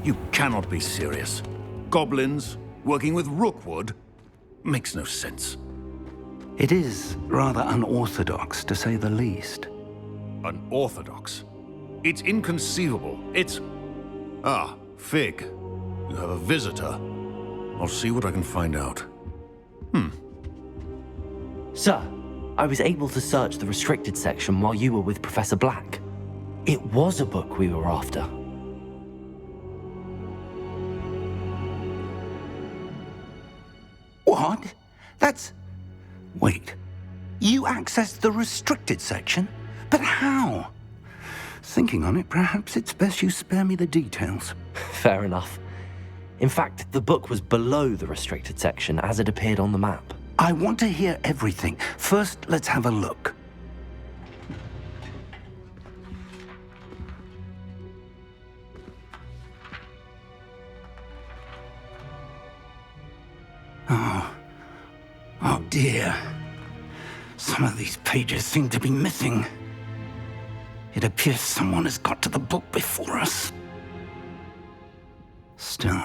You cannot be serious. Goblins working with Rookwood? Makes no sense. It is rather unorthodox, to say the least. Unorthodox? It's inconceivable. It's... Ah, Fig. You have a visitor. I'll see what I can find out. Sir, I was able to search the restricted section while you were with Professor Black. It was a book we were after. What? That's... Wait. You accessed the restricted section? But how? Thinking on it, perhaps it's best you spare me the details. Fair enough. In fact, the book was below the restricted section as it appeared on the map. I want to hear everything. First, let's have a look. Oh dear. Some of these pages seem to be missing. It appears someone has got to the book before us. Still,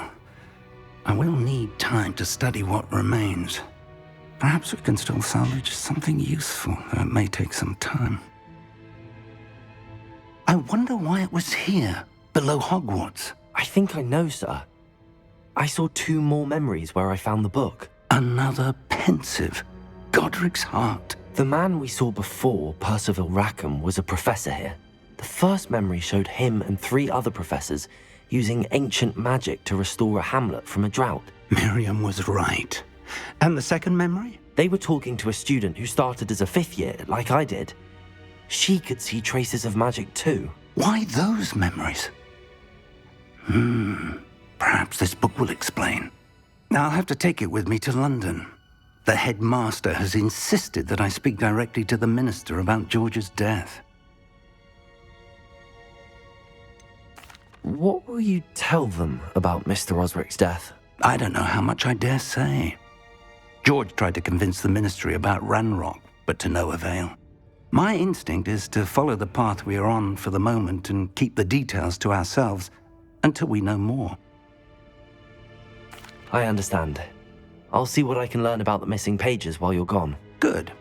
I will need time to study what remains. Perhaps we can still salvage something useful, though it may take some time. I wonder why it was here, below Hogwarts. I think I know, sir. I saw 2 more memories where I found the book. Another pensive. Godric's heart. The man we saw before, Percival Rackham, was a professor here. The first memory showed him and 3 other professors using ancient magic to restore a hamlet from a drought. Miriam was right. And the second memory? They were talking to a student who started as a 5th year, like I did. She could see traces of magic too. Why those memories? Perhaps this book will explain. Now I'll have to take it with me to London. The headmaster has insisted that I speak directly to the minister about George's death. What will you tell them about Mr. Osric's death? I don't know how much I dare say. George tried to convince the ministry about Ranrock, but to no avail. My instinct is to follow the path we are on for the moment and keep the details to ourselves until we know more. I understand. I'll see what I can learn about the missing pages while you're gone. Good.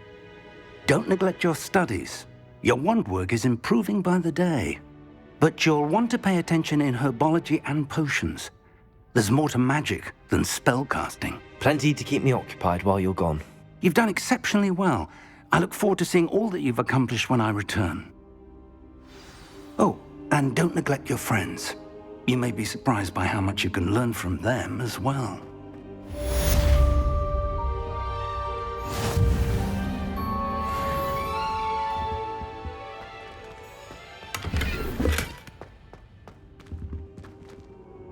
Don't neglect your studies. Your wand work is improving by the day. But you'll want to pay attention in herbology and potions. There's more to magic than spellcasting. Plenty to keep me occupied while you're gone. You've done exceptionally well. I look forward to seeing all that you've accomplished when I return. Oh, and don't neglect your friends. You may be surprised by how much you can learn from them as well.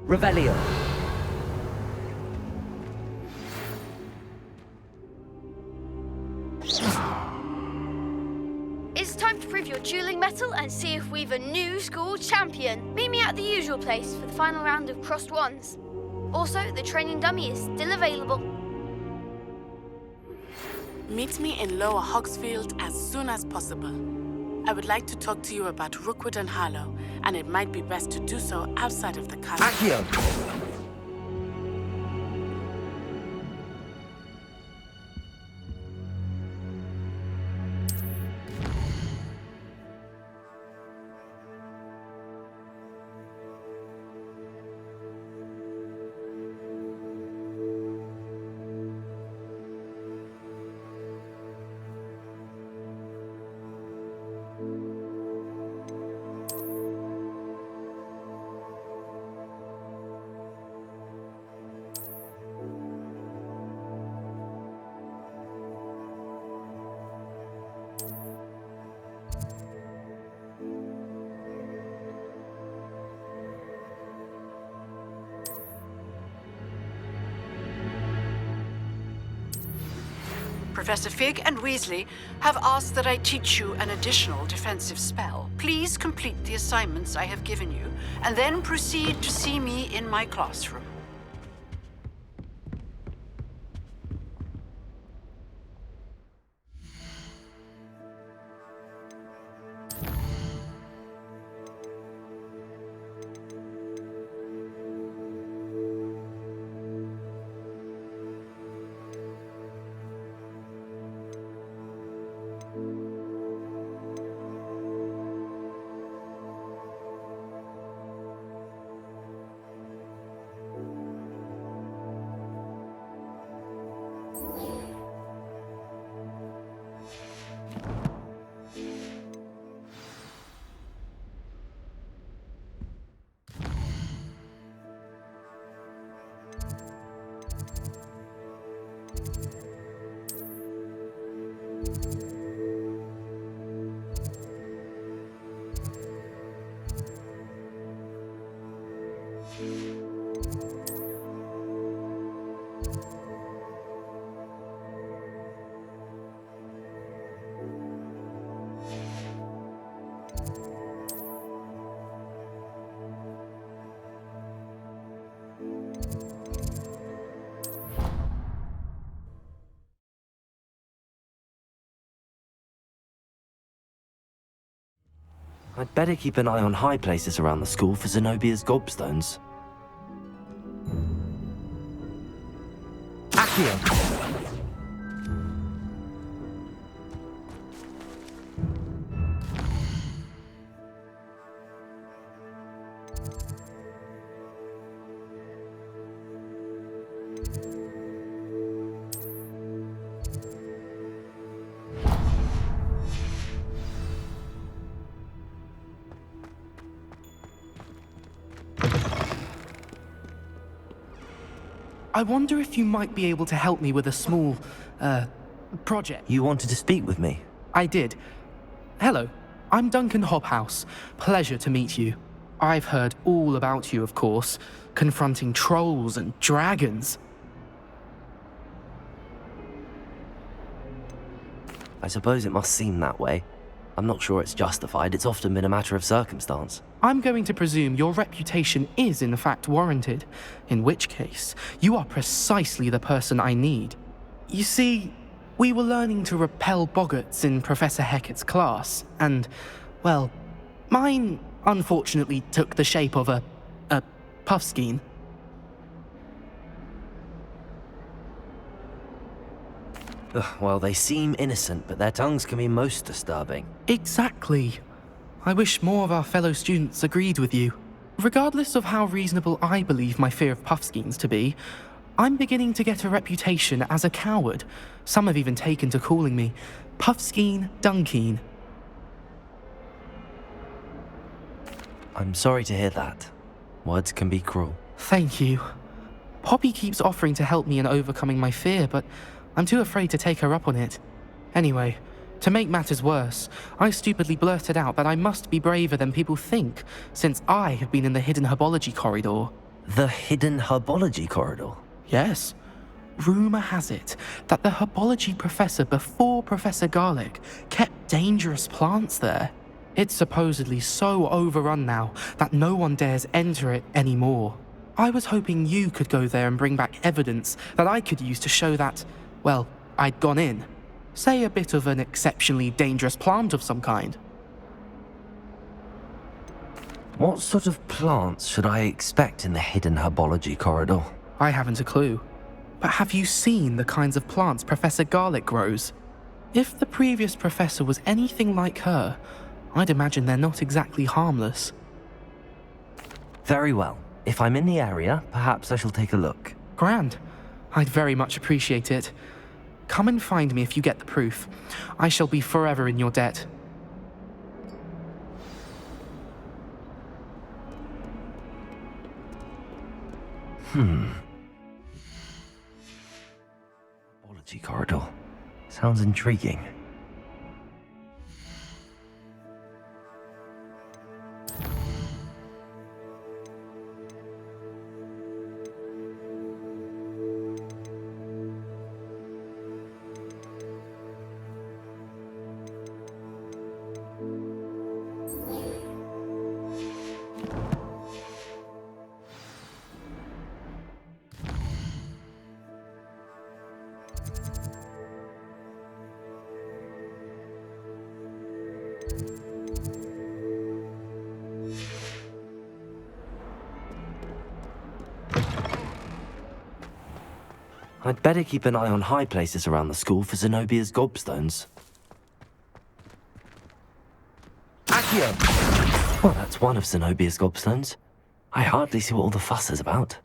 Revelio. It's time to prove your dueling mettle and see if we've a new school champion. Meet me at the usual place for the final round of crossed wands. Also, the training dummy is still available. Meet me in Lower Hogsfield as soon as possible. I would like to talk to you about Rookwood and Harlow, and it might be best to do so outside of the castle. Accio! Professor Fig and Weasley have asked that I teach you an additional defensive spell. Please complete the assignments I have given you, and then proceed to see me in my classroom. I'd better keep an eye on high places around the school for Zenobia's gobstones. Accio! I wonder if you might be able to help me with a small, project. You wanted to speak with me? I did. Hello, I'm Duncan Hobhouse. Pleasure to meet you. I've heard all about you, of course, confronting trolls and dragons. I suppose it must seem that way. I'm not sure it's justified. It's often been a matter of circumstance. I'm going to presume your reputation is in fact warranted, in which case, you are precisely the person I need. You see, we were learning to repel boggarts in Professor Hecat's class, and, well, mine unfortunately took the shape of a puffskein. Well, they seem innocent, but their tongues can be most disturbing. Exactly. I wish more of our fellow students agreed with you. Regardless of how reasonable I believe my fear of puffskeins to be, I'm beginning to get a reputation as a coward. Some have even taken to calling me Puffskeen Dunkeen. I'm sorry to hear that. Words can be cruel. Thank you. Poppy keeps offering to help me in overcoming my fear, but I'm too afraid to take her up on it. Anyway, to make matters worse, I stupidly blurted out that I must be braver than people think, since I have been in the hidden herbology corridor. The hidden herbology corridor? Yes. Rumour has it that the herbology professor before Professor Garlic kept dangerous plants there. It's supposedly so overrun now that no one dares enter it anymore. I was hoping you could go there and bring back evidence that I could use to show that, well, I'd gone in. Say a bit of an exceptionally dangerous plant of some kind. What sort of plants should I expect in the hidden herbology corridor? I haven't a clue. But have you seen the kinds of plants Professor Garlic grows? If the previous professor was anything like her, I'd imagine they're not exactly harmless. Very well. If I'm in the area, perhaps I shall take a look. Grand. I'd very much appreciate it. Come and find me if you get the proof. I shall be forever in your debt. Herbology corridor. Sounds intriguing. I'd better keep an eye on high places around the school for Zenobia's gobstones. Accio! Well, that's one of Zenobia's gobstones. I hardly see what all the fuss is about.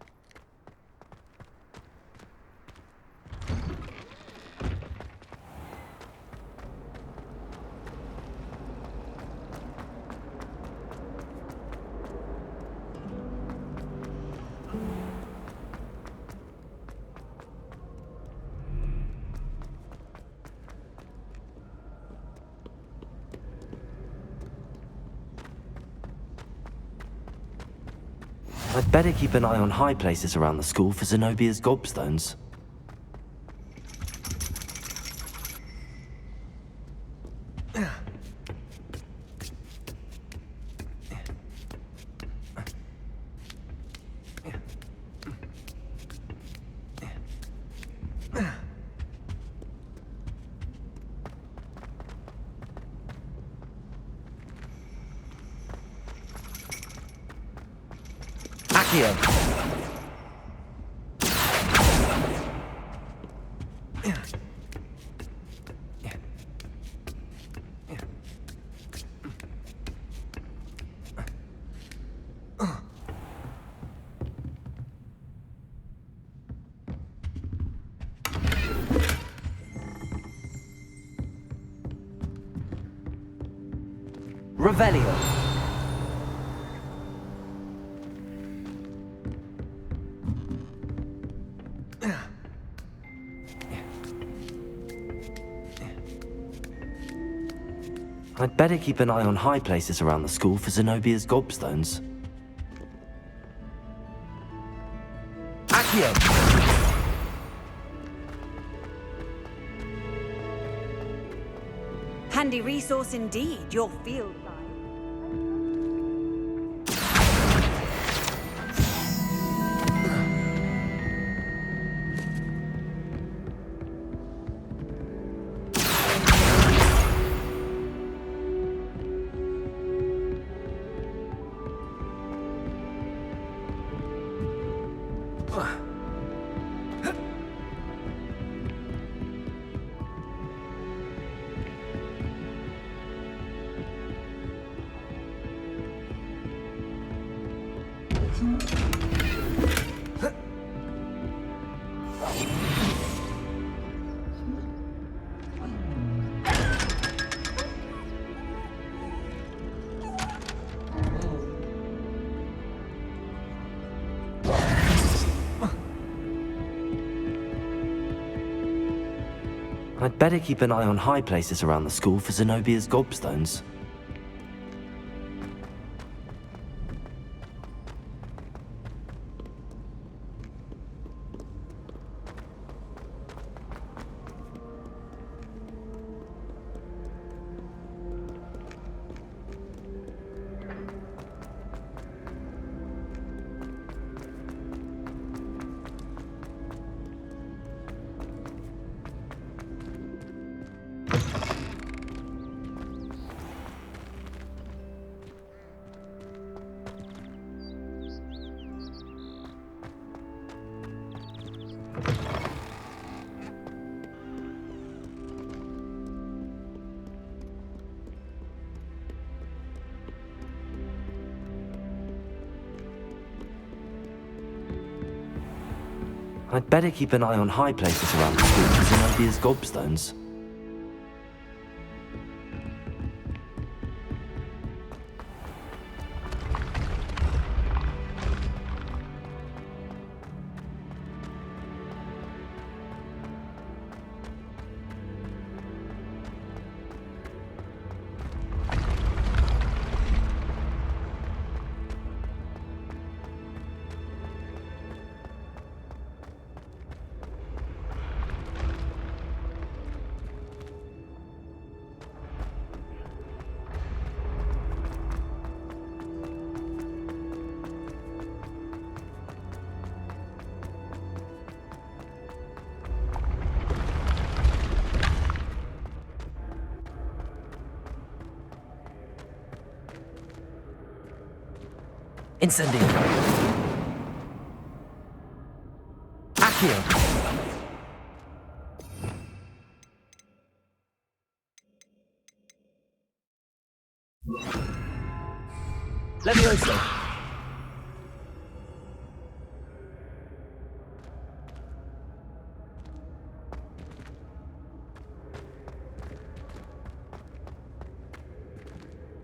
I'd better keep an eye on high places around the school for Zenobia's gobstones. Accio. Revelio. I'd better keep an eye on high places around the school for Zenobia's gobstones. Accio! Handy resource indeed, your field guide. I'd better keep an eye on high places around the school for Zenobia's gobstones. I'd better keep an eye on high places around the school for Zenobia's gobstones. Incendio. Accio. Levioso.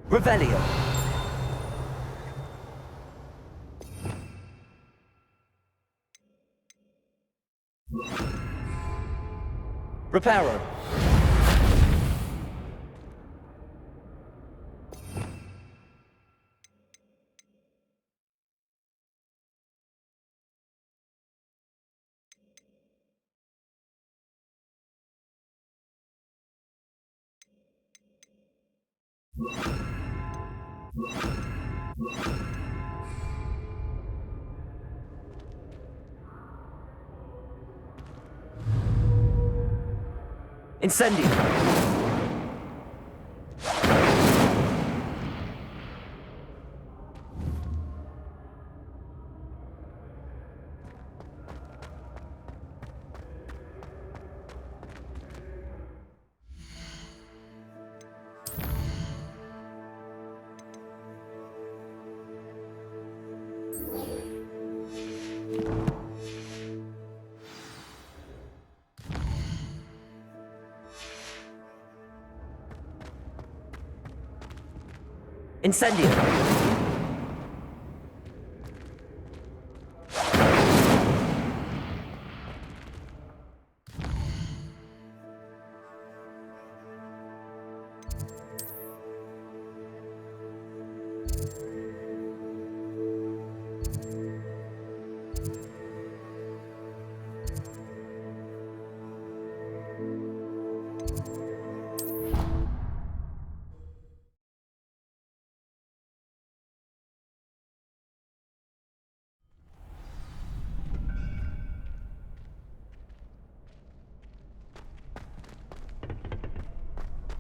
Revelio. Reparo. Incendio. Incendio!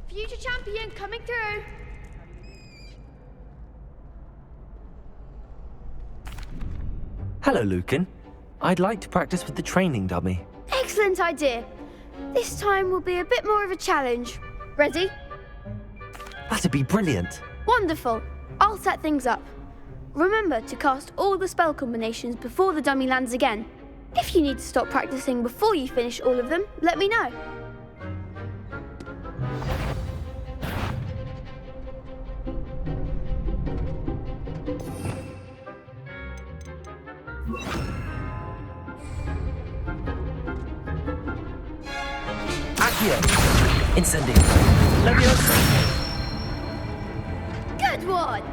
Future champion coming through. Hello, Lucan. I'd like to practice with the training dummy. Excellent idea. This time will be a bit more of a challenge. Ready? That'd be brilliant. Wonderful. I'll set things up. Remember to cast all the spell combinations before the dummy lands again. If you need to stop practicing before you finish all of them, let me know. Accio! Incendio! Leviosa! Good one!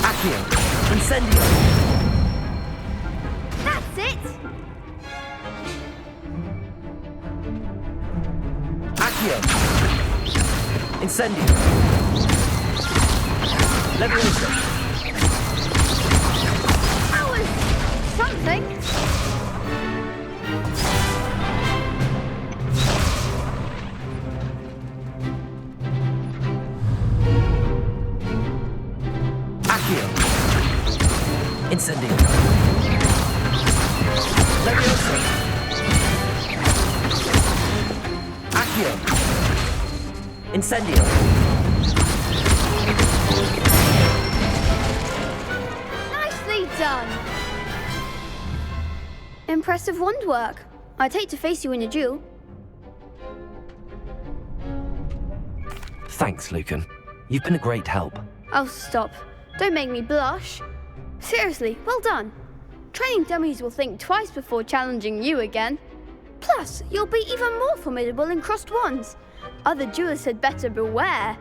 Accio! Incendio! That's it! Accio! Incendio! Leviosa! That was something. Accio! Incendio! Leviosa! Accio! Incendio! Nicely done. Impressive wand work. I'd hate to face you in a duel. Thanks, Lucan. You've been a great help. Oh, stop. Don't make me blush. Seriously, well done. Training dummies will think twice before challenging you again. Plus, you'll be even more formidable in crossed wands. Other duelists had better beware.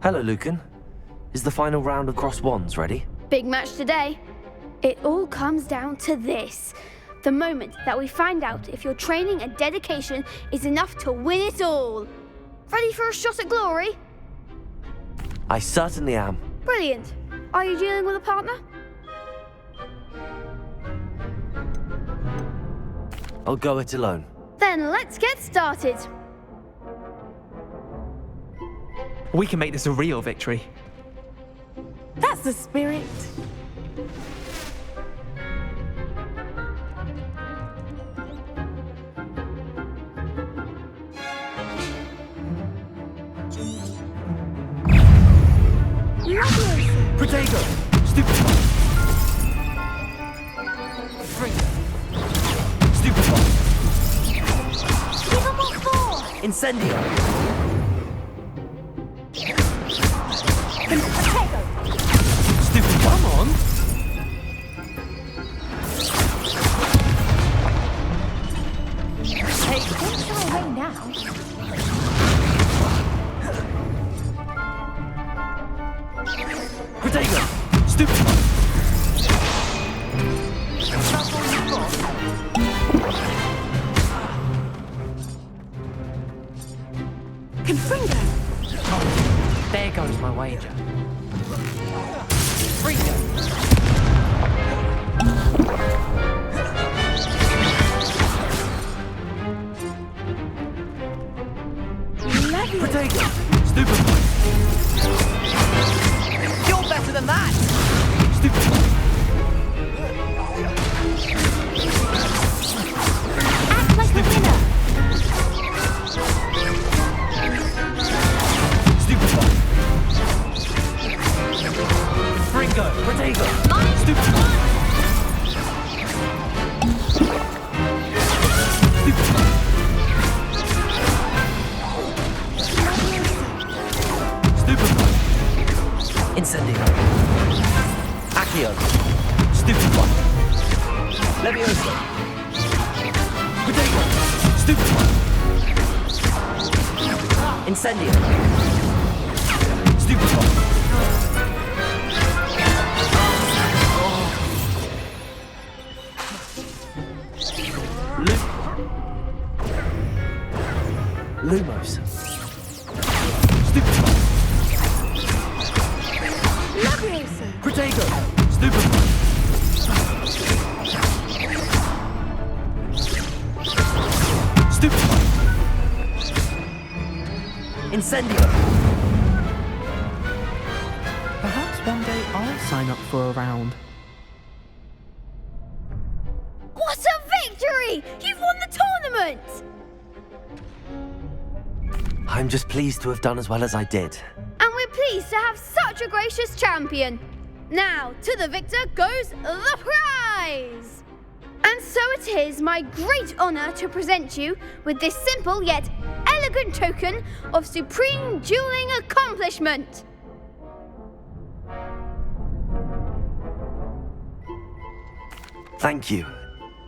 Hello, Lucan. Is the final round of crossed wands ready? Big match today. It all comes down to this. The moment that we find out if your training and dedication is enough to win it all. Ready for a shot at glory? I certainly am. Brilliant. Are you dealing with a partner? I'll go it alone. Then let's get started. We can make this a real victory. That's the spirit. Protego! Stupefy! Freeze! Stupefy! Give them all four. Incendio! Stupefy! Come on! Hey, don't shy away now. Protego! Stupefy! Confringo! There goes my wager. Freaker! Protego! Stupefy! You're better than that! Stupefy! Protego! Protego! Stupid! Stupefy! Incendio! Accio! Stupefy! Levioso! Protego! Stupefy! Incendio! Stupefy! Lumos. Stupefy. Levioso. Protego. Stupefy. Stupefy. Incendio. Perhaps one day I'll sign up for a round. What a victory! You've won the tournament! I'm just pleased to have done as well as I did. And we're pleased to have such a gracious champion. Now, to the victor goes the prize! And so it is my great honour to present you with this simple yet elegant token of supreme dueling accomplishment. Thank you.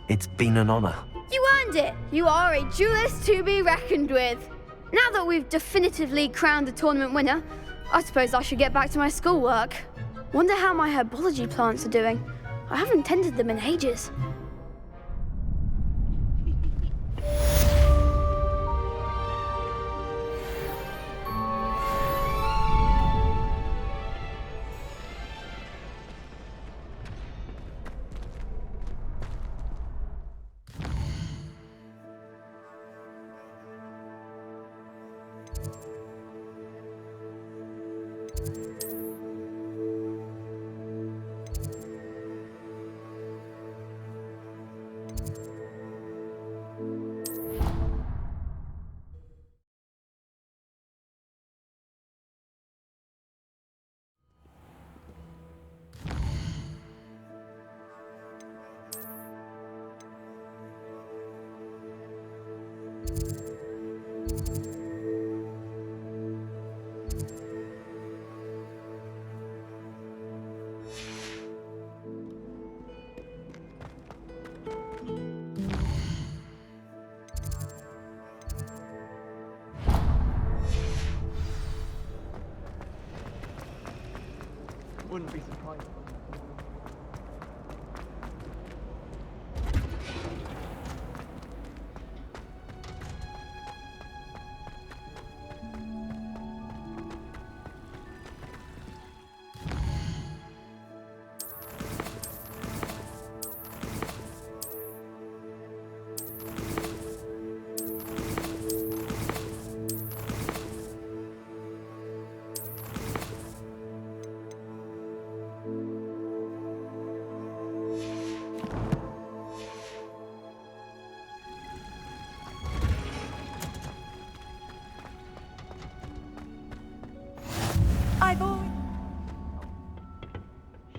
It's been an honour. You earned it. You are a duelist to be reckoned with. Now that we've definitively crowned the tournament winner, I suppose I should get back to my schoolwork. Wonder how my herbology plants are doing. I haven't tended them in ages. Wouldn't be surprised.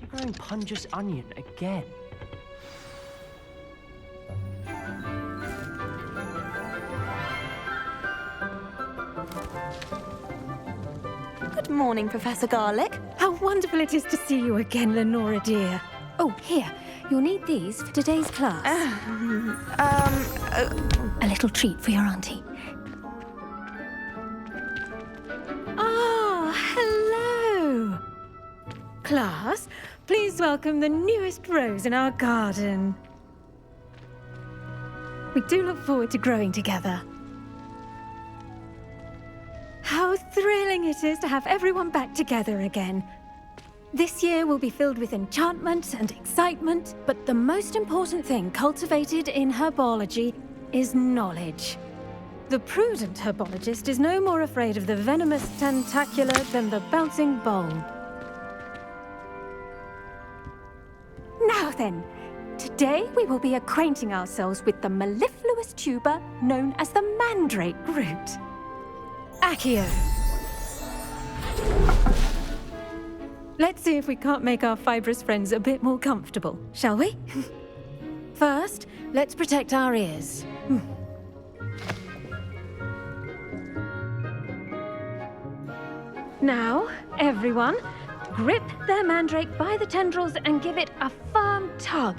Growing Punja's onion again. Good morning, Professor Garlic. How wonderful it is to see you again, Lenora dear. Oh, here. You'll need these for today's class. A little treat for your auntie. Ah, hello. Class, please welcome the newest rose in our garden. We do look forward to growing together. How thrilling it is to have everyone back together again. This year will be filled with enchantment and excitement, but the most important thing cultivated in herbology is knowledge. The prudent herbologist is no more afraid of the venomous tentacula than the bouncing bulb. Now then, today we will be acquainting ourselves with the mellifluous tuber known as the mandrake root. Accio. Let's see if we can't make our fibrous friends a bit more comfortable, shall we? First, let's protect our ears. Now, everyone, grip their mandrake by the tendrils and give it a firm tug.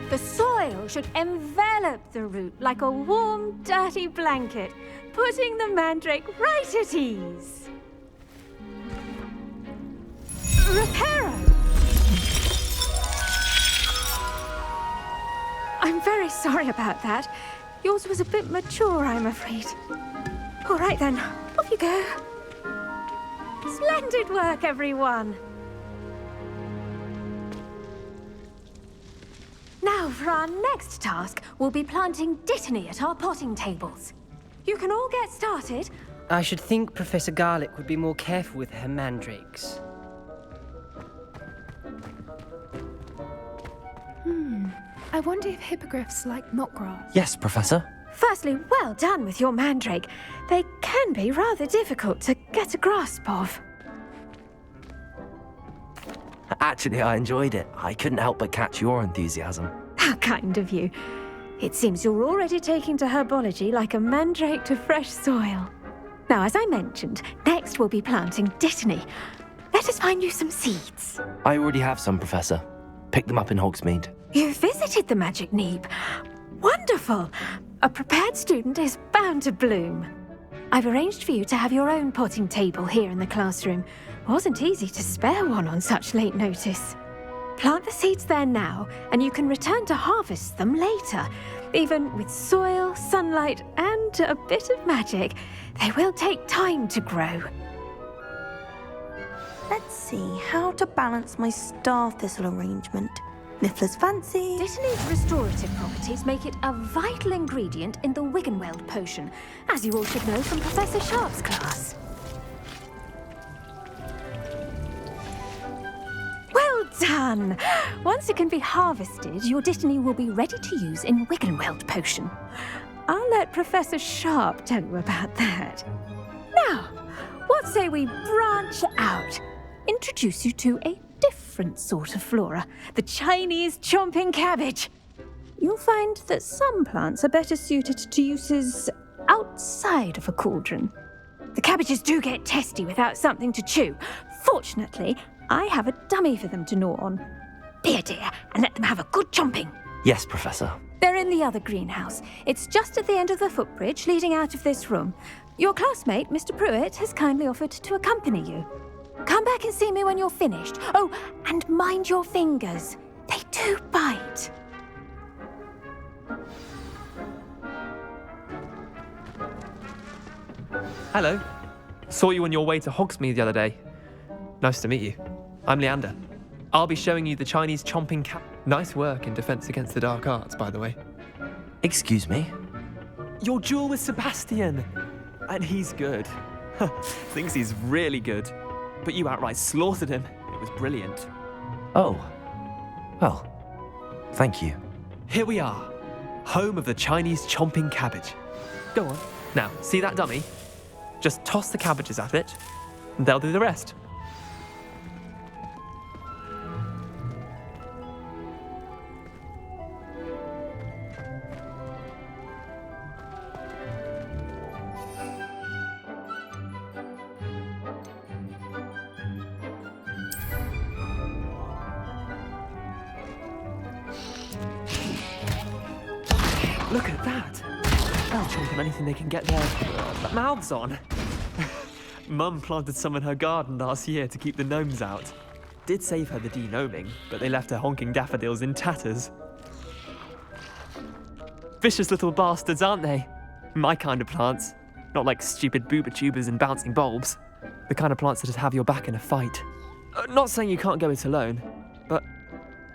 The soil should envelop the root like a warm, dirty blanket, putting the mandrake right at ease. Reparo! I'm very sorry about that. Yours was a bit mature, I'm afraid. All right then, off you go. Splendid work, everyone. Now, for our next task, we'll be planting Dittany at our potting tables. You can all get started. I should think Professor Garlick would be more careful with her mandrakes. I wonder if hippogriffs like knotgrass. Yes, Professor. Firstly, well done with your mandrake. They can be rather difficult to get a grasp of. Actually, I enjoyed it. I couldn't help but catch your enthusiasm. How kind of you. It seems you're already taking to herbology like a mandrake to fresh soil. Now, as I mentioned, next we'll be planting Dittany. Let us find you some seeds. I already have some, Professor. Picked them up in Hogsmeade. You visited the Magic Neep. Wonderful! A prepared student is bound to bloom. I've arranged for you to have your own potting table here in the classroom. Wasn't easy to spare one on such late notice. Plant the seeds there now, and you can return to harvest them later. Even with soil, sunlight, and a bit of magic, they will take time to grow. Let's see how to balance my star thistle arrangement. Niffler's fancy. Dittany's restorative properties make it a vital ingredient in the Wiggenweld potion, as you all should know from Professor Sharp's class. Well done! Once it can be harvested, your Dittany will be ready to use in Wiggenweld potion. I'll let Professor Sharp tell you about that. Now, what say we branch out? Introduce you to a different sort of flora, the Chinese chomping cabbage. You'll find that some plants are better suited to uses outside of a cauldron. The cabbages do get testy without something to chew. Fortunately, I have a dummy for them to gnaw on. Be a dear and let them have a good chomping. Yes, Professor. They're in the other greenhouse. It's just at the end of the footbridge leading out of this room. Your classmate, Mr. Pruitt, has kindly offered to accompany you. Come back and see me when you're finished. Oh, and mind your fingers. They do bite. Hello. Saw you on your way to Hogsmeade the other day. Nice to meet you. I'm Leander. I'll be showing you the Chinese chomping cat. Nice work in Defense Against the Dark Arts, by the way. Excuse me? Your duel with Sebastian. And he's good. Thinks he's really good. But you outright slaughtered him. It was brilliant. Oh. Well, thank you. Here we are. Home of the Chinese chomping cabbage. Go on. Now, see that dummy? Just toss the cabbages at it, and they'll do the rest. Look at that! They'll chomp on anything they can get their mouths on. Mum planted some in her garden last year to keep the gnomes out. Did save her the de-gnoming, but they left her honking daffodils in tatters. Vicious little bastards, aren't they? My kind of plants. Not like stupid booba tubers and bouncing bulbs. The kind of plants that'd have your back in a fight. Not saying you can't go it alone, but,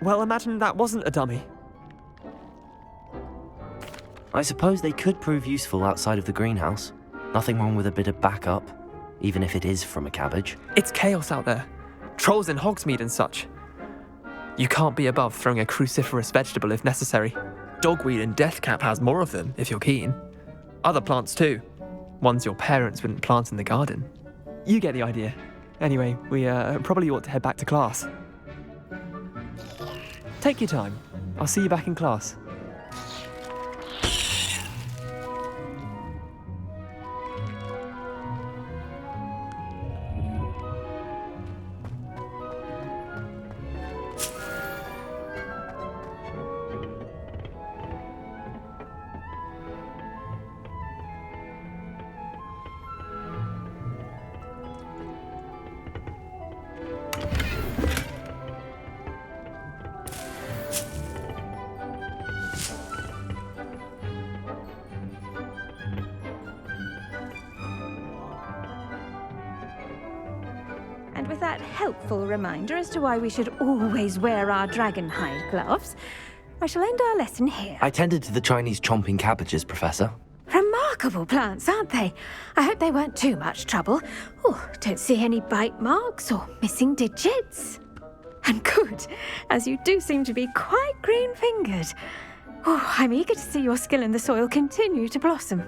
well, imagine that wasn't a dummy. I suppose they could prove useful outside of the greenhouse. Nothing wrong with a bit of backup, even if it is from a cabbage. It's chaos out there. Trolls in Hogsmeade and such. You can't be above throwing a cruciferous vegetable if necessary. Dogweed and deathcap has more of them, if you're keen. Other plants too. Ones your parents wouldn't plant in the garden. You get the idea. Anyway, we probably ought to head back to class. Take your time. I'll see you back in class. And with that helpful reminder as to why we should always wear our dragon hide gloves, I shall end our lesson here. I tended to the Chinese chomping cabbages, Professor. Remarkable plants, aren't they? I hope they weren't too much trouble. Oh, don't see any bite marks or missing digits. And good, as you do seem to be quite green-fingered. Oh, I'm eager to see your skill in the soil continue to blossom.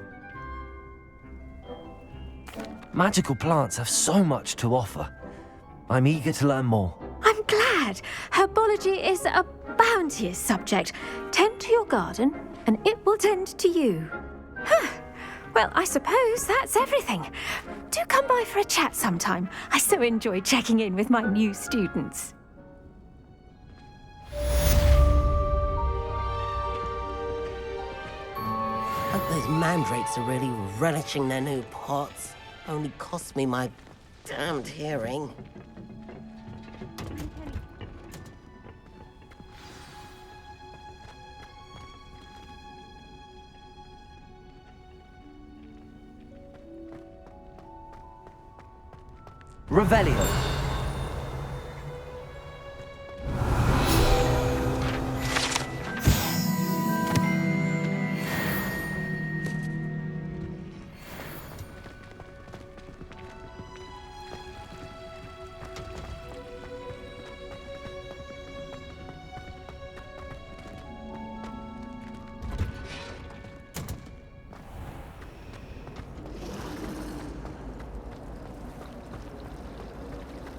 Magical plants have so much to offer. I'm eager to learn more. I'm glad. Herbology is a bounteous subject. Tend to your garden, and it will tend to you. Well, I suppose that's everything. Do come by for a chat sometime. I so enjoy checking in with my new students. Hope those mandrakes are really relishing their new pots. Only cost me my damned hearing. Revelio.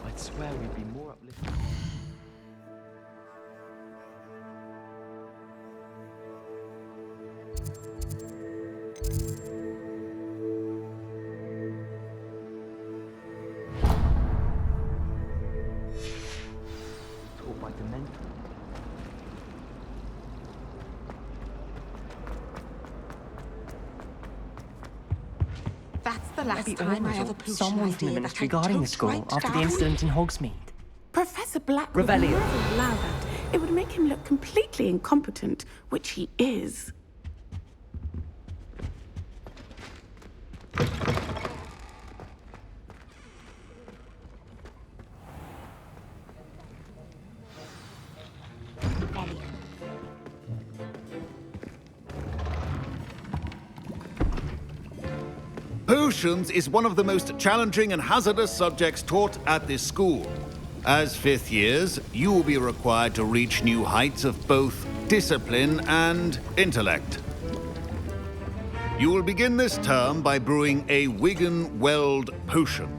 I'd swear we'd be more uplifted. Taught by Dementor. That's the last time I ever pushed someone from the ministry guarding the school after the incident in Hogsmeade. Professor Black would Revelio. never allow that. It would make him look completely incompetent, which he is. Potions is one of the most challenging and hazardous subjects taught at this school. As fifth years, you will be required to reach new heights of both discipline and intellect. You will begin this term by brewing a Wigan-Weld potion.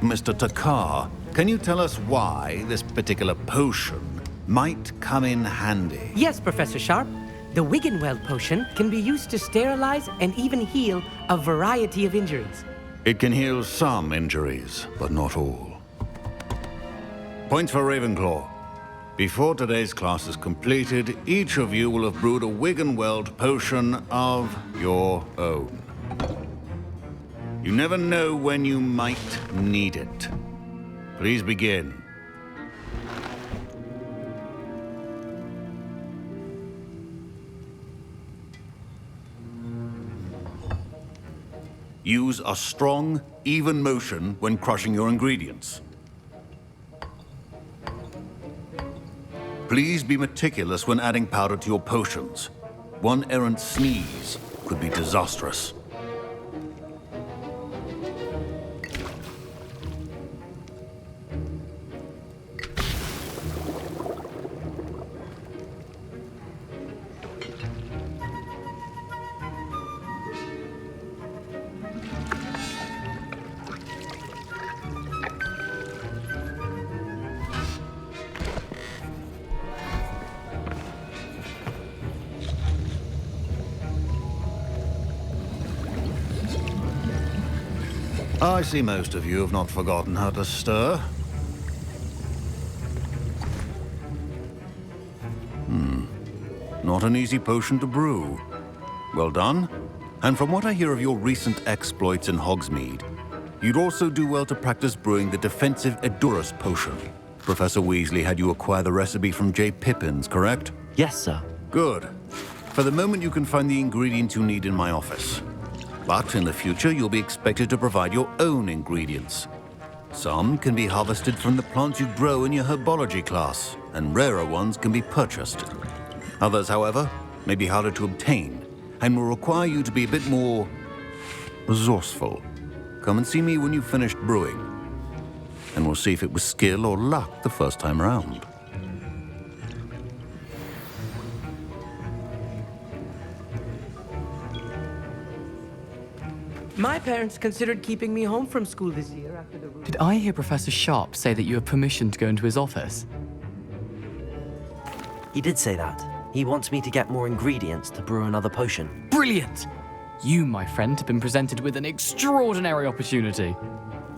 Mr. Takar, can you tell us why this particular potion might come in handy? Yes, Professor Sharp. The Wigan-Weld potion can be used to sterilize and even heal a variety of injuries. It can heal some injuries, but not all. Points for Ravenclaw. Before today's class is completed, each of you will have brewed a Wigan-Weld potion of your own. You never know when you might need it. Please begin. Use a strong, even motion when crushing your ingredients. Please be meticulous when adding powder to your potions. One errant sneeze could be disastrous. I see most of you have not forgotten how to stir. Not an easy potion to brew. Well done. And from what I hear of your recent exploits in Hogsmeade, you'd also do well to practice brewing the defensive Edurus potion. Professor Weasley had you acquire the recipe from J. Pippin's, correct? Yes, sir. Good. For the moment, you can find the ingredients you need in my office. But in the future, you'll be expected to provide your own ingredients. Some can be harvested from the plants you grow in your herbology class, and rarer ones can be purchased. Others, however, may be harder to obtain, and will require you to be a bit more resourceful. Come and see me when you've finished brewing, and we'll see if it was skill or luck the first time around. My parents considered keeping me home from school this year after the... Did I hear Professor Sharp say that you have permission to go into his office? He did say that. He wants me to get more ingredients to brew another potion. Brilliant! You, my friend, have been presented with an extraordinary opportunity.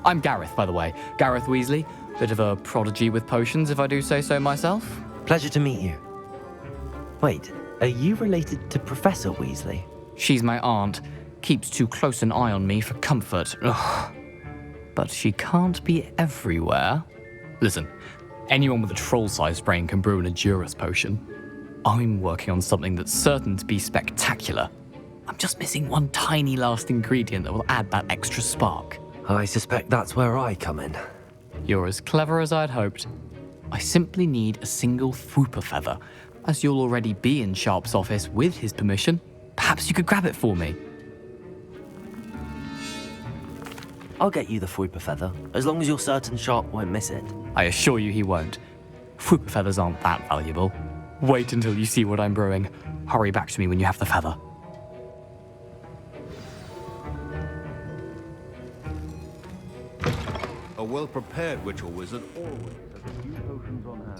I'm Gareth, by the way. Gareth Weasley. Bit of a prodigy with potions, if I do say so myself. Pleasure to meet you. Wait, are you related to Professor Weasley? She's my aunt. Keeps too close an eye on me for comfort. Ugh. But she can't be everywhere. Listen, anyone with a troll-sized brain can brew an Edurus potion. I'm working on something that's certain to be spectacular. I'm just missing one tiny last ingredient that will add that extra spark. I suspect that's where I come in. You're as clever as I'd hoped. I simply need a single Fwooper feather. As you'll already be in Sharp's office with his permission, perhaps you could grab it for me. I'll get you the Fwooper feather, as long as you're certain Sharp won't miss it. I assure you he won't. Fwooper feathers aren't that valuable. Wait until you see what I'm brewing. Hurry back to me when you have the feather. A well-prepared witch or wizard always has a few potions on hand.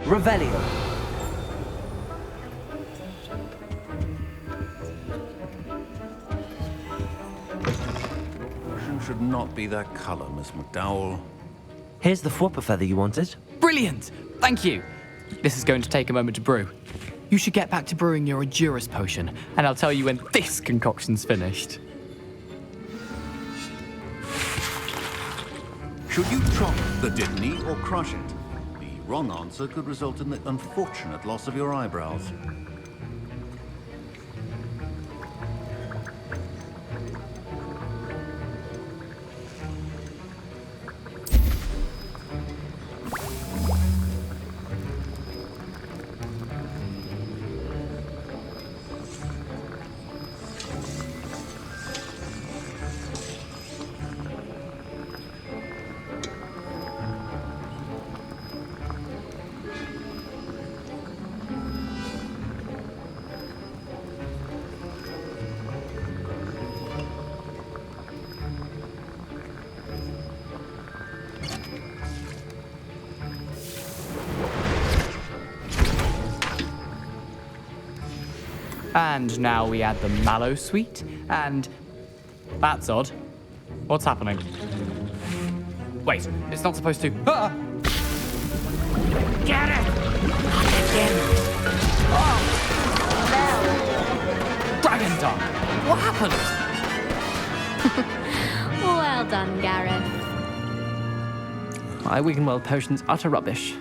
Revelio. Potion should not be that color, Miss McDowell. Here's the Fwooper feather you wanted. Brilliant! Thank you. This is going to take a moment to brew. You should get back to brewing your Edurus potion, and I'll tell you when this concoction's finished. Should you chop the Dittany or crush it? The wrong answer could result in the unfortunate loss of your eyebrows. And now we add the mallow sweet, and... That's odd. What's happening? Wait, it's not supposed to... Ah! Get it! Not again! Oh! Dragon Tongue! What happened? Well done, Gareth. My Wiggenweld potion's utter rubbish.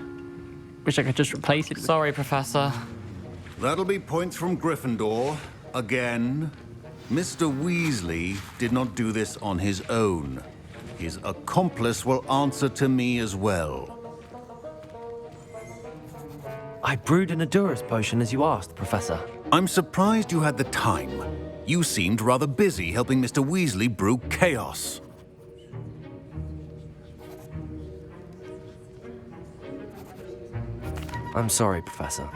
Wish I could just replace it with... Sorry, Professor. That'll be points from Gryffindor. Again. Mr. Weasley did not do this on his own. His accomplice will answer to me as well. I brewed an Adurus potion as you asked, Professor. I'm surprised you had the time. You seemed rather busy helping Mr. Weasley brew chaos. I'm sorry, Professor.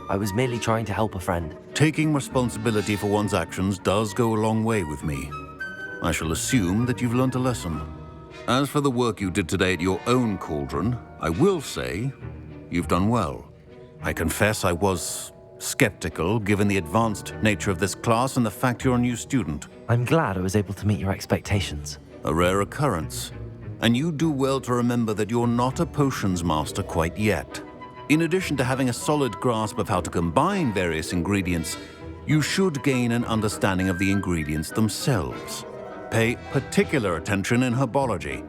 I was merely trying to help a friend. Taking responsibility for one's actions does go a long way with me. I shall assume that you've learnt a lesson. As for the work you did today at your own cauldron, I will say you've done well. I confess I was skeptical, given the advanced nature of this class and the fact you're a new student. I'm glad I was able to meet your expectations. A rare occurrence. And you do well to remember that you're not a potions master quite yet. In addition to having a solid grasp of how to combine various ingredients, you should gain an understanding of the ingredients themselves. Pay particular attention in herbology.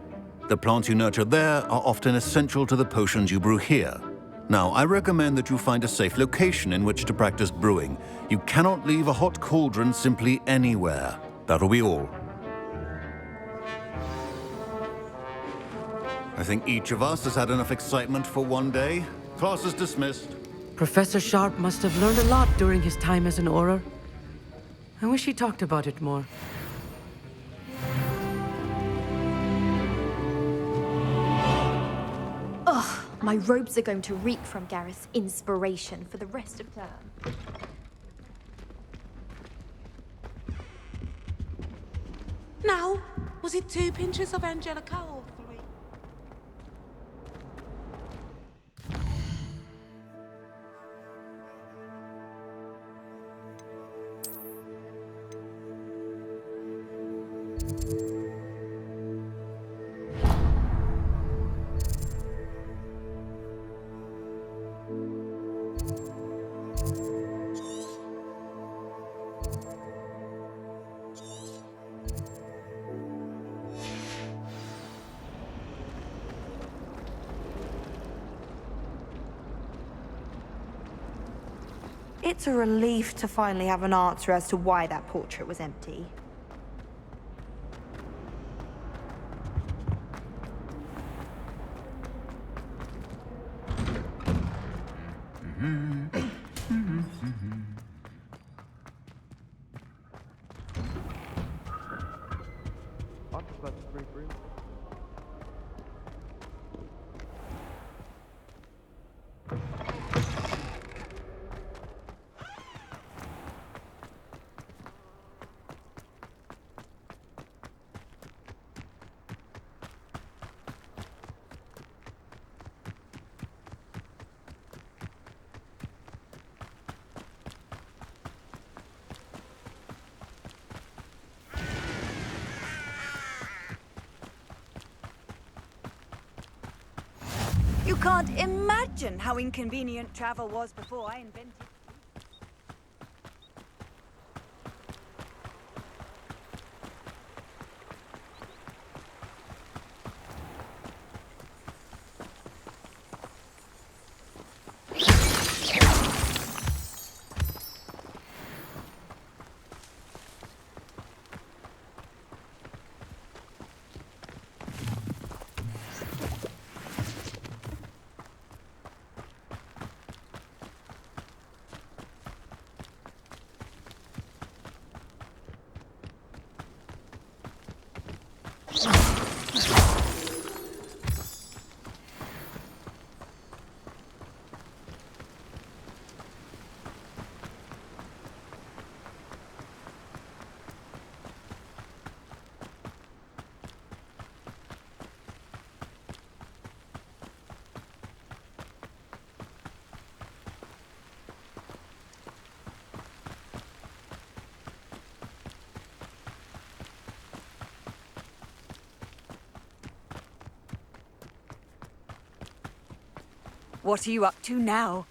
The plants you nurture there are often essential to the potions you brew here. Now, I recommend that you find a safe location in which to practice brewing. You cannot leave a hot cauldron simply anywhere. That'll be all. I think each of us has had enough excitement for one day. Class is dismissed. Professor Sharp must have learned a lot during his time as an Auror. I wish he talked about it more. Ugh, my robes are going to reek from Gareth's inspiration for the rest of term. Now, was it 2 pinches of Angelica or 3? It's a relief to finally have an answer as to why that portrait was empty. You can't imagine how inconvenient travel was before I invented... What are you up to now?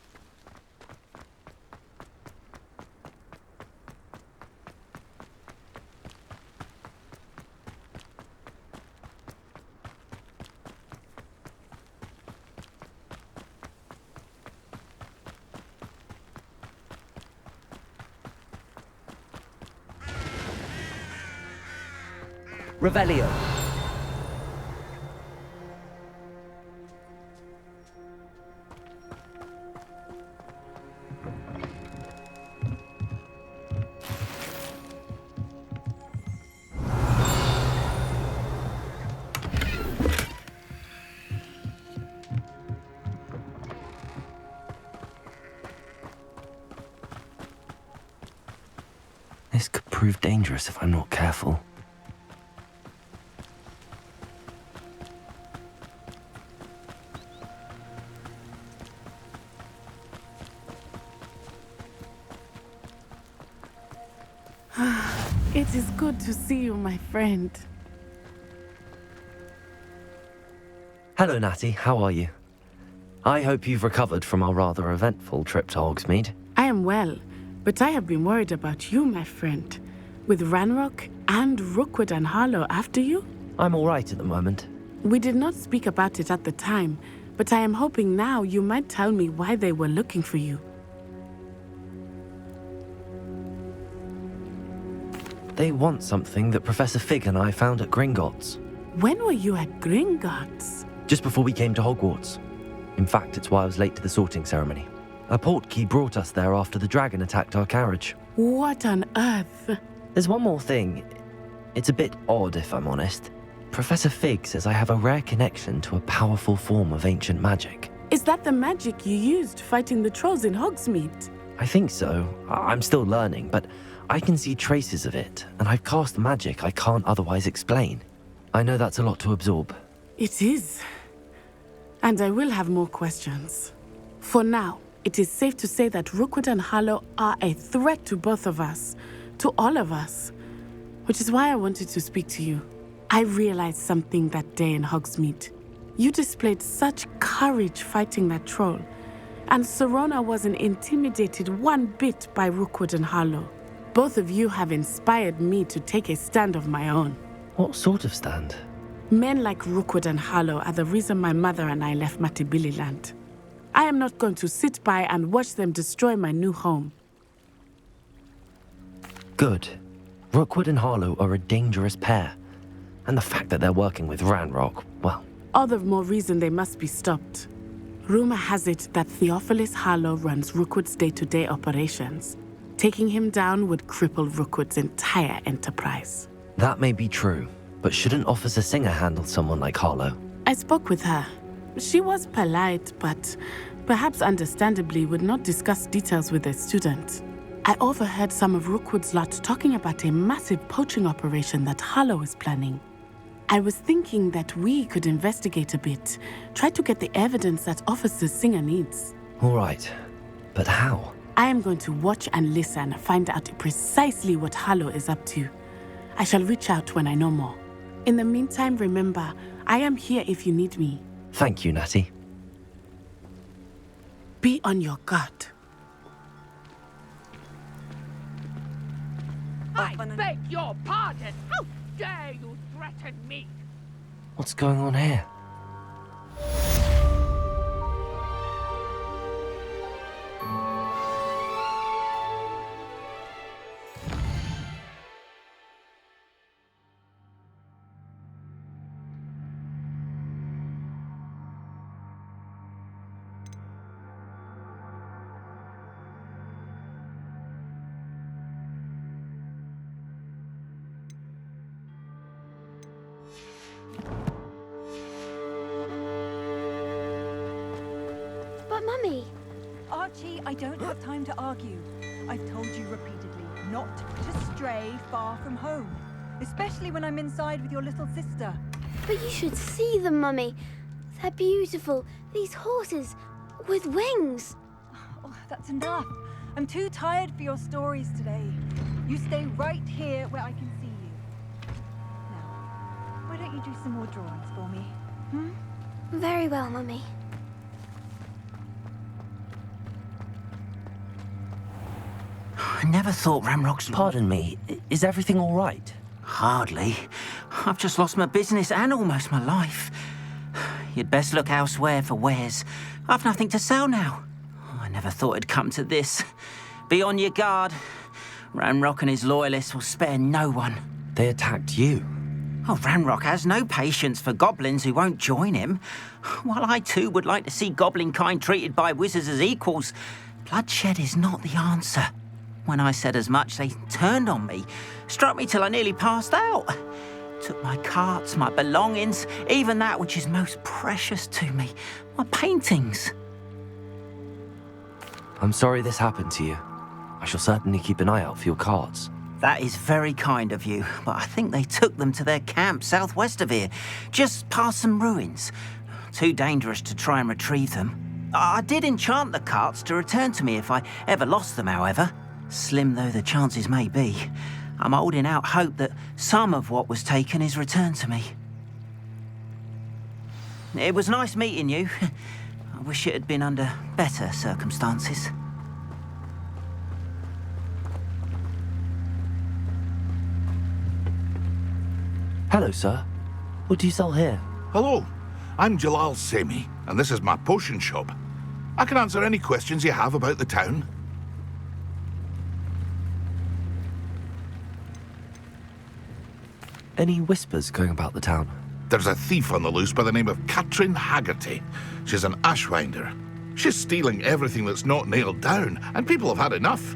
Revelio. This could prove dangerous if I'm not careful. It is good to see you, my friend. Hello, Natty. How are you? I hope you've recovered from our rather eventful trip to Hogsmeade. I am well, but I have been worried about you, my friend. With Ranrock and Rookwood and Harlow after you? I'm all right at the moment. We did not speak about it at the time, but I am hoping now you might tell me why they were looking for you. They want something that Professor Fig and I found at Gringotts. When were you at Gringotts? Just before we came to Hogwarts. In fact, it's why I was late to the sorting ceremony. A portkey brought us there after the dragon attacked our carriage. What on earth? There's one more thing. It's a bit odd, if I'm honest. Professor Fig says I have a rare connection to a powerful form of ancient magic. Is that the magic you used fighting the trolls in Hogsmeade? I think so. I'm still learning, but I can see traces of it, and I've cast magic I can't otherwise explain. I know that's a lot to absorb. It is. And I will have more questions. For now, it is safe to say that Rookwood and Harlow are a threat to both of us, to all of us, which is why I wanted to speak to you. I realized something that day in Hogsmeade. You displayed such courage fighting that troll, and Serona wasn't intimidated one bit by Rookwood and Harlow. Both of you have inspired me to take a stand of my own. What sort of stand? Men like Rookwood and Harlow are the reason my mother and I left Matabeleland. I am not going to sit by and watch them destroy my new home. Good. Rookwood and Harlow are a dangerous pair. And the fact that they're working with Ranrock, well... All the more reason they must be stopped. Rumor has it that Theophilus Harlow runs Rookwood's day-to-day operations. Taking him down would cripple Rookwood's entire enterprise. That may be true, but shouldn't Officer Singer handle someone like Harlow? I spoke with her. She was polite, but perhaps understandably would not discuss details with a student. I overheard some of Rookwood's lot talking about a massive poaching operation that Harlow is planning. I was thinking that we could investigate a bit, try to get the evidence that Officer Singer needs. All right, but how? I am going to watch and listen, find out precisely what Harlow is up to. I shall reach out when I know more. In the meantime, remember, I am here if you need me. Thank you, Natty. Be on your guard. I beg your pardon! How dare you threaten me? What's going on here? But Mummy... Archie, I don't have time to argue. I've told you repeatedly not to stray far from home, especially when I'm inside with your little sister. But you should see them, Mummy. They're beautiful. These horses with wings. Oh, that's enough. I'm too tired for your stories today. You stay right here where I can see you. Now, why don't you do some more drawings for me? Very well, Mummy. I never thought Ranrock's... Pardon me, is everything all right? Hardly. I've just lost my business and almost my life. You'd best look elsewhere for wares. I've nothing to sell now. I never thought it'd come to this. Be on your guard. Ranrock and his loyalists will spare no one. They attacked you? Oh, Ranrock has no patience for goblins who won't join him. While I too would like to see goblin kind treated by wizards as equals, bloodshed is not the answer. When I said as much, they turned on me, struck me till I nearly passed out. Took my carts, my belongings, even that which is most precious to me, my paintings. I'm sorry this happened to you. I shall certainly keep an eye out for your carts. That is very kind of you, but I think they took them to their camp southwest of here, just past some ruins. Too dangerous to try and retrieve them. I did enchant the carts to return to me if I ever lost them, however. Slim though the chances may be, I'm holding out hope that some of what was taken is returned to me. It was nice meeting you. I wish it had been under better circumstances. Hello, sir. What do you sell here? Hello, I'm Jalal Semi, and this is my potion shop. I can answer any questions you have about the town. Any whispers going about the town? There's a thief on the loose by the name of Katrin Haggerty. She's an ashwinder. She's stealing everything that's not nailed down, and people have had enough.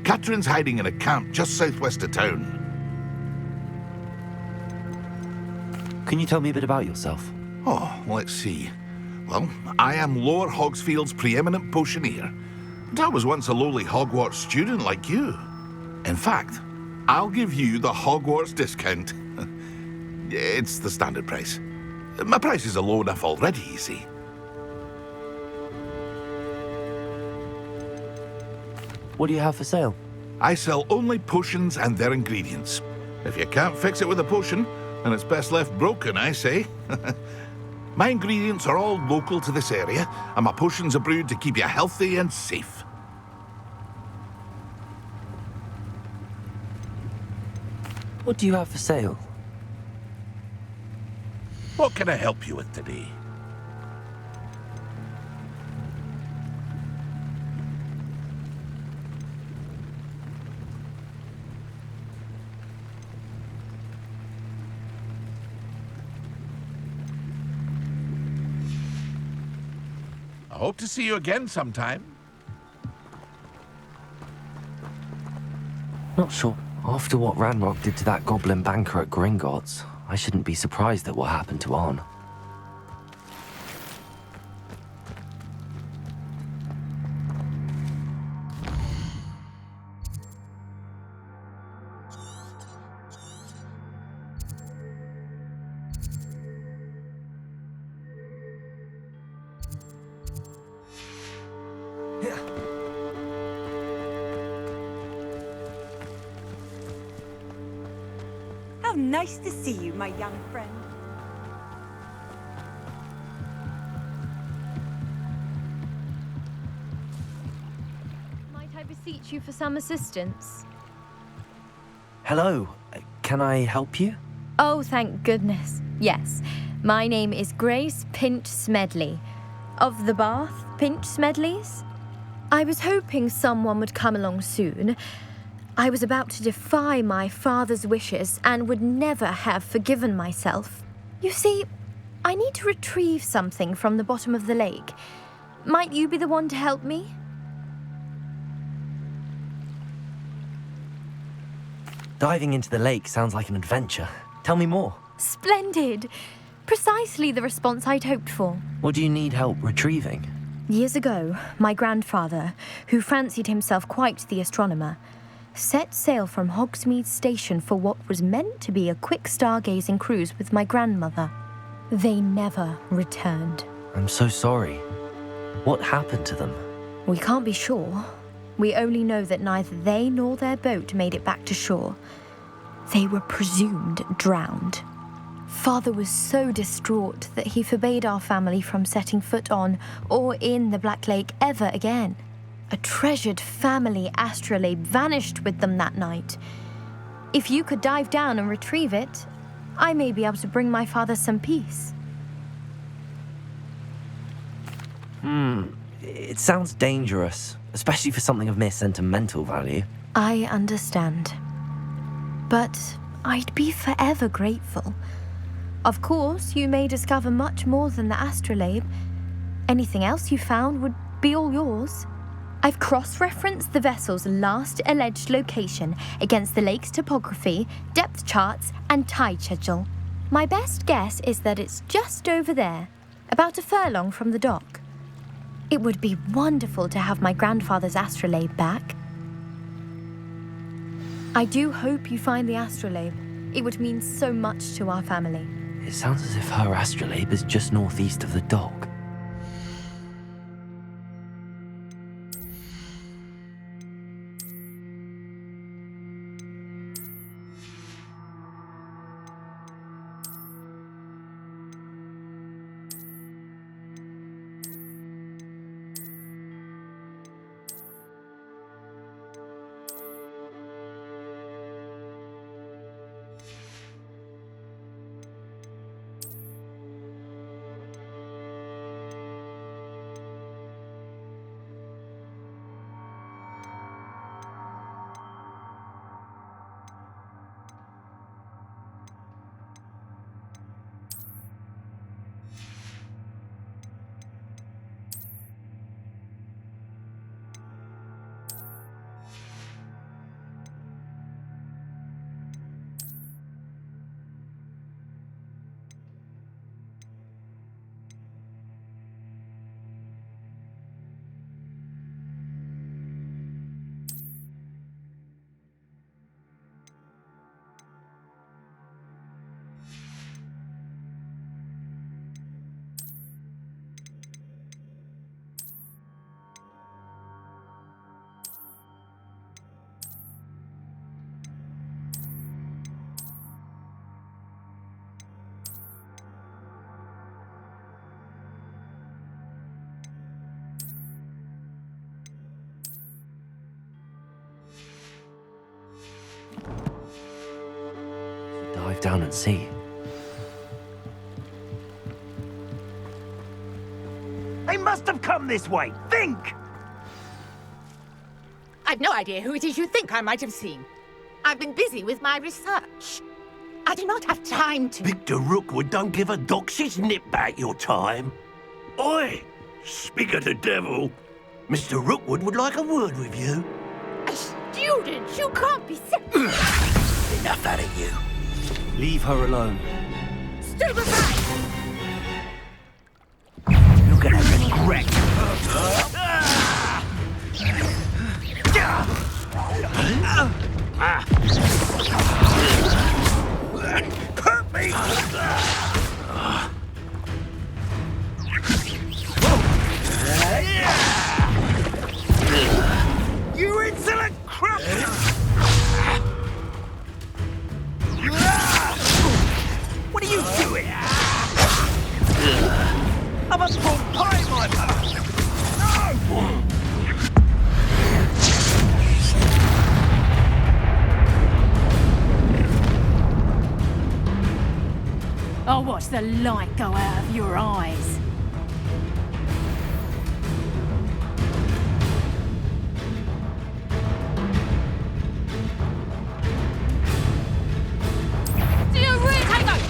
Katrin's hiding in a camp just southwest of town. Can you tell me a bit about yourself? Oh, let's see. Well, I am Lower Hogsfield's preeminent potioneer. But I was once a lowly Hogwarts student like you. In fact, I'll give you the Hogwarts discount. It's the standard price. My prices are low enough already, you see. What do you have for sale? I sell only potions and their ingredients. If you can't fix it with a potion, then it's best left broken, I say. My ingredients are all local to this area, and my potions are brewed to keep you healthy and safe. What do you have for sale? What can I help you with today? I hope to see you again sometime. Not sure. After what Ranrock did to that goblin banker at Gringotts, I shouldn't be surprised at what happened to Arn. Nice to see you, my young friend. Might I beseech you for some assistance? Hello. Can I help you? Oh, thank goodness. Yes. My name is Grace Pinch Smedley. Of the Bath Pinch Smedleys? I was hoping someone would come along soon. I was about to defy my father's wishes and would never have forgiven myself. You see, I need to retrieve something from the bottom of the lake. Might you be the one to help me? Diving into the lake sounds like an adventure. Tell me more. Splendid! Precisely the response I'd hoped for. What do you need help retrieving? Years ago, my grandfather, who fancied himself quite the astronomer, set sail from Hogsmeade Station for what was meant to be a quick stargazing cruise with my grandmother. They never returned. I'm so sorry. What happened to them? We can't be sure. We only know that neither they nor their boat made it back to shore. They were presumed drowned. Father was so distraught that he forbade our family from setting foot on or in the Black Lake ever again. A treasured family astrolabe vanished with them that night. If you could dive down and retrieve it, I may be able to bring my father some peace. It sounds dangerous, especially for something of mere sentimental value. I understand. But I'd be forever grateful. Of course, you may discover much more than the astrolabe. Anything else you found would be all yours. I've cross-referenced the vessel's last alleged location against the lake's topography, depth charts, and tide schedule. My best guess is that it's just over there, about a furlong from the dock. It would be wonderful to have my grandfather's astrolabe back. I do hope you find the astrolabe. It would mean so much to our family. It sounds as if her astrolabe is just northeast of the dock. Dive down and see. They must have come this way. Think! I've no idea who it is you think I might have seen. I've been busy with my research. I do not have time to... Victor Rookwood don't give a doxy's nip back your time. Oi! Speak of the devil. Mr. Rookwood would like a word with you. A student? You can't be serious. Enough out of you. Leave her alone. Stand aside! You're gonna regret. Hurt me! You insolent crap! What are you doing? I'm a full pie, my man! No! I'll watch the light go out of your eyes. Do you really take those?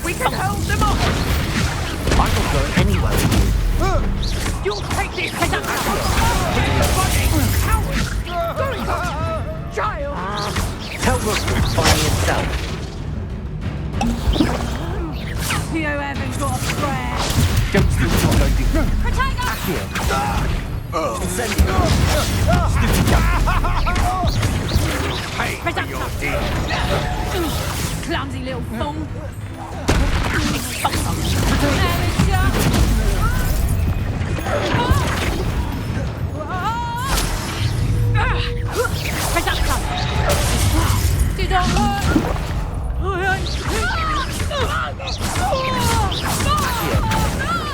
We can hold them off! I will go anyway. You'll take this! Child! Tell Rookwood by himself. You haven't got a prayer. Don't steal your lady. Protect us! Here. Send it. Hey, for your deed. Clumsy little fool. Did that hurt?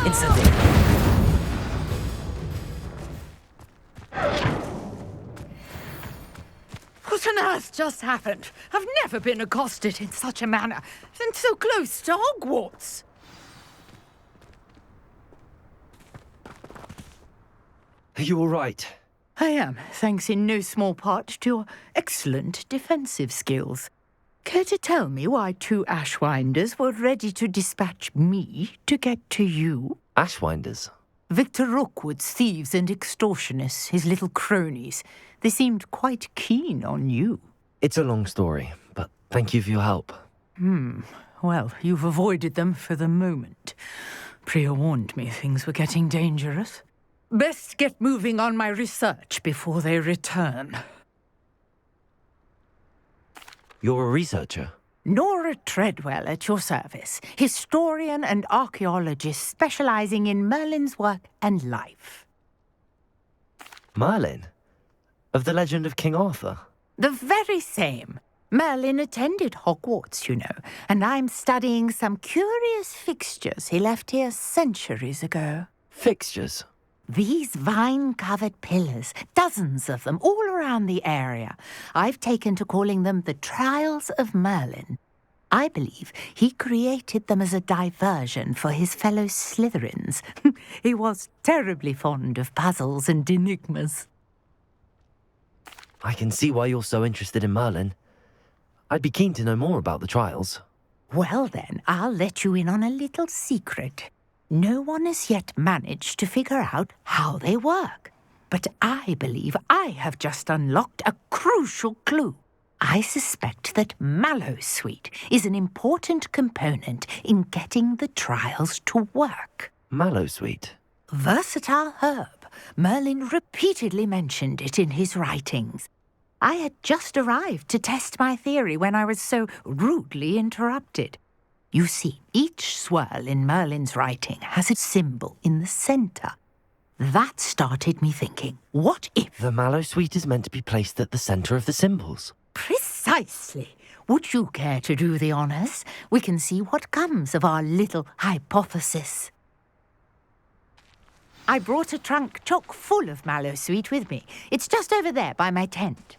Instantly. What on earth just happened? I've never been accosted in such a manner, and so close to Hogwarts. Are you all right? I am, thanks in no small part to your excellent defensive skills. Care to tell me why 2 Ashwinders were ready to dispatch me to get to you? Ashwinders? Victor Rookwood's thieves and extortionists, his little cronies. They seemed quite keen on you. It's a long story, but thank you for your help. Well, you've avoided them for the moment. Priya warned me things were getting dangerous. Best get moving on my research before they return. You're a researcher? Nora Treadwell at your service, historian and archaeologist specializing in Merlin's work and life. Merlin? Of the legend of King Arthur? The very same. Merlin attended Hogwarts, you know, and I'm studying some curious fixtures he left here centuries ago. Fixtures? These vine-covered pillars, dozens of them, all around the area. I've taken to calling them the Trials of Merlin. I believe he created them as a diversion for his fellow Slytherins. He was terribly fond of puzzles and enigmas. I can see why you're so interested in Merlin. I'd be keen to know more about the trials. Well then, I'll let you in on a little secret. No one has yet managed to figure out how they work. But I believe I have just unlocked a crucial clue. I suspect that Mallowsweet is an important component in getting the trials to work. Mallowsweet? Versatile herb. Merlin repeatedly mentioned it in his writings. I had just arrived to test my theory when I was so rudely interrupted. You see, each swirl in Merlin's writing has a symbol in the centre. That started me thinking, what if... The Mallowsweet is meant to be placed at the centre of the symbols. Precisely. Would you care to do the honours? We can see what comes of our little hypothesis. I brought a trunk chock full of Mallowsweet with me. It's just over there by my tent.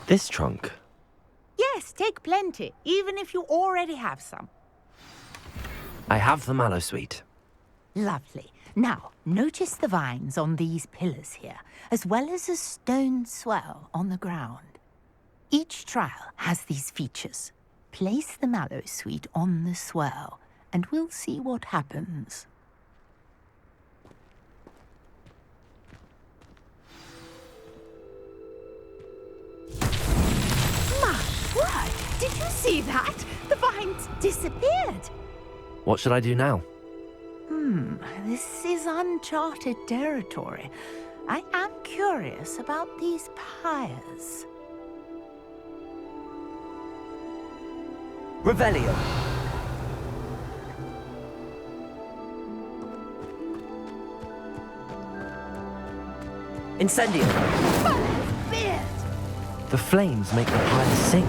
This trunk? Yes, take plenty, even if you already have some. I have the Mallowsweet. Lovely. Now, notice the vines on these pillars here, as well as a stone swell on the ground. Each trial has these features. Place the Mallowsweet on the swell, and we'll see what happens. My word! Did you see that? The vines disappeared. What should I do now? This is uncharted territory. I am curious about these pyres. Revelio. Incendio. Beard! The flames make the pyre sink.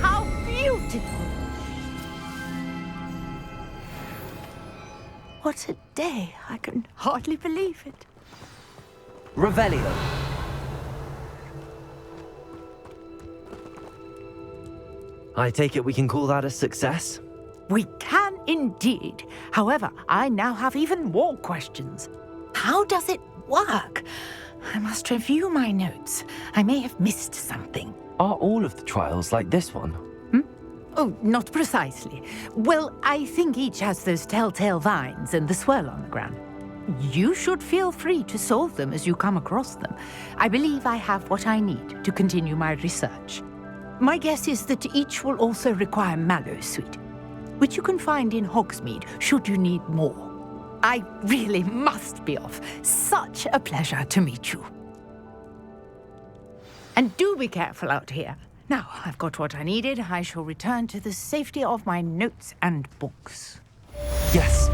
How beautiful! What a day! I can hardly believe it. Revelio. I take it we can call that a success? We can indeed. However, I now have even more questions. How does it work? I must review my notes. I may have missed something. Are all of the trials like this one? Oh, not precisely. Well, I think each has those telltale vines and the swirl on the ground. You should feel free to solve them as you come across them. I believe I have what I need to continue my research. My guess is that each will also require Mallowsweet, which you can find in Hogsmeade should you need more. I really must be off. Such a pleasure to meet you. And do be careful out here. Now, I've got what I needed. I shall return to the safety of my notes and books. Yes.